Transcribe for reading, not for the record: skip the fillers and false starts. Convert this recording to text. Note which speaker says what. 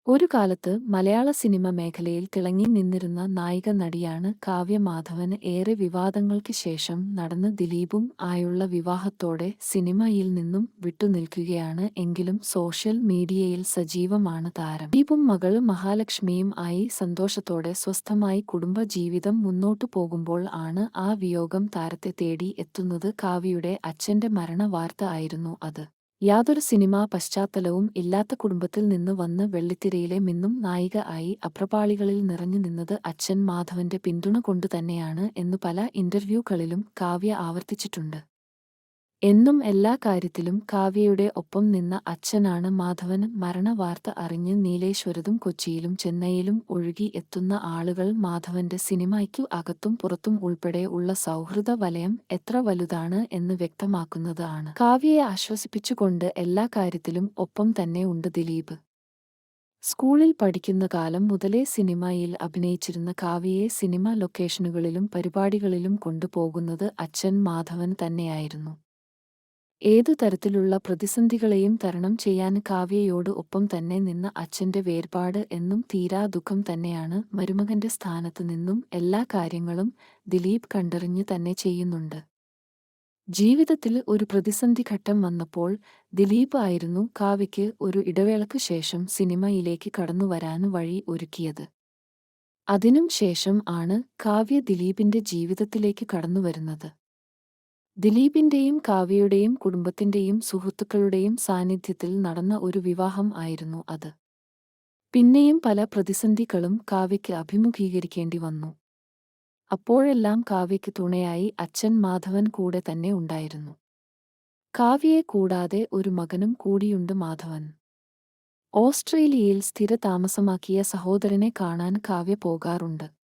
Speaker 1: ഒരു കാലത്ത് മലയാള സിനിമ മേഖലയിൽ തിളങ്ങി നിന്നിരുന്ന നായിക നടിയാണ് കാവ്യ മാധവൻ. ഏറെ വിവാദങ്ങൾക്ക് ശേഷം നടന്ന ദിലീപും ആയുള്ള വിവാഹത്തോടെ സിനിമയിൽ നിന്നും വിട്ടുനിൽക്കുകയാണ്. എങ്കിലും സോഷ്യൽ മീഡിയയിൽ സജീവമാണ് താരം. ദിലീപും മകൾ മഹാലക്ഷ്മിയും ആയി സന്തോഷത്തോടെ സ്വസ്ഥമായി കുടുംബ ജീവിതം മുന്നോട്ടു പോകുമ്പോൾ ആണ് ആ വിയോഗം താരത്തെ തേടി എത്തുന്നത്. കാവ്യയുടെ അച്ഛന്റെ മരണ വാർത്ത ആയിരുന്നു അത്. യാതൊരു സിനിമാ പശ്ചാത്തലവും ഇല്ലാത്ത കുടുംബത്തിൽ നിന്ന് വന്ന് വെള്ളിത്തിരയിലെ മിന്നും നായിക ആയി അപ്രപാളികളിൽ നിറഞ്ഞു നിന്നത് അച്ഛൻ മാധവന്റെ പിന്തുണ കൊണ്ടുതന്നെയാണ് എന്നു പല ഇന്റർവ്യൂകളിലും കാവ്യ ആവർത്തിച്ചിട്ടുണ്ട്. എന്നും എല്ലാ കാര്യത്തിലും കാവ്യയുടെ ഒപ്പം നിന്ന അച്ഛനാണ് മാധവൻ. മരണവാർത്ത അറിഞ്ഞ് നീലേശ്വരത്തും കൊച്ചിയിലും ചെന്നൈയിലും ഒഴുകി എത്തുന്ന ആളുകൾ മാധവന്റെ സിനിമയ്ക്കു അകത്തും പുറത്തും ഉൾപ്പെടെ ഉള്ള സൗഹൃദ വലയം എത്ര വലുതാണ് എന്ന് വ്യക്തമാക്കുന്നത് ആണ്. കാവ്യയെ ആശ്വസിപ്പിച്ചുകൊണ്ട് എല്ലാ കാര്യത്തിലും ഒപ്പം തന്നെ ഉണ്ട് ദിലീപ്. സ്കൂളിൽ പഠിക്കുന്ന കാലം മുതലേ സിനിമയിൽ അഭിനയിച്ചിരുന്ന കാവ്യയെ സിനിമ ലൊക്കേഷനുകളിലും പരിപാടികളിലും കൊണ്ടുപോകുന്നത് അച്ഛൻ മാധവൻ തന്നെയായിരുന്നു. ഏതു തരത്തിലുള്ള പ്രതിസന്ധികളെയും തരണം ചെയ്യാൻ കാവ്യയോട് ഒപ്പം തന്നെ നിന്ന അച്ഛന്റെ വേർപാട് എന്നും തീരാ ദുഃഖം തന്നെയാണ്. മരുമകന്റെ സ്ഥാനത്ത് നിന്നും എല്ലാ കാര്യങ്ങളും ദിലീപ് കണ്ടറിഞ്ഞ് തന്നെ ചെയ്യുന്നുണ്ട്. ജീവിതത്തിൽ ഒരു പ്രതിസന്ധി ഘട്ടം വന്നപ്പോൾ ദിലീപ് ആയിരുന്നു കാവ്യയ്ക്ക് ഒരു ഇടവേളയ്ക്കു ശേഷം സിനിമയിലേക്ക് കടന്നുവരാൻ വഴി ഒരുക്കിയത്. അതിനും ശേഷം ആണ് കാവ്യ ദിലീപിന്റെ ജീവിതത്തിലേക്ക് കടന്നുവരുന്നത്. ദിലീപിന്റെയും കാവ്യയുടെയും കുടുംബത്തിന്റെയും സുഹൃത്തുക്കളുടെയും സാന്നിധ്യത്തിൽ നടന്ന ഒരു വിവാഹം ആയിരുന്നു അത്. പിന്നെയും പല പ്രതിസന്ധികളും കാവ്യയ്ക്ക് അഭിമുഖീകരിക്കേണ്ടി വന്നു. അപ്പോഴെല്ലാം കാവ്യയ്ക്ക് തുണയായി അച്ഛൻ മാധവൻ കൂടെ തന്നെ ഉണ്ടായിരുന്നു. കാവ്യയെ കൂടാതെ ഒരു മകനും കൂടിയുണ്ട് മാധവൻ. ഓസ്ട്രേലിയയിൽ സ്ഥിരതാമസമാക്കിയ സഹോദരനെ കാണാൻ കാവ്യ പോകാറുണ്ട്.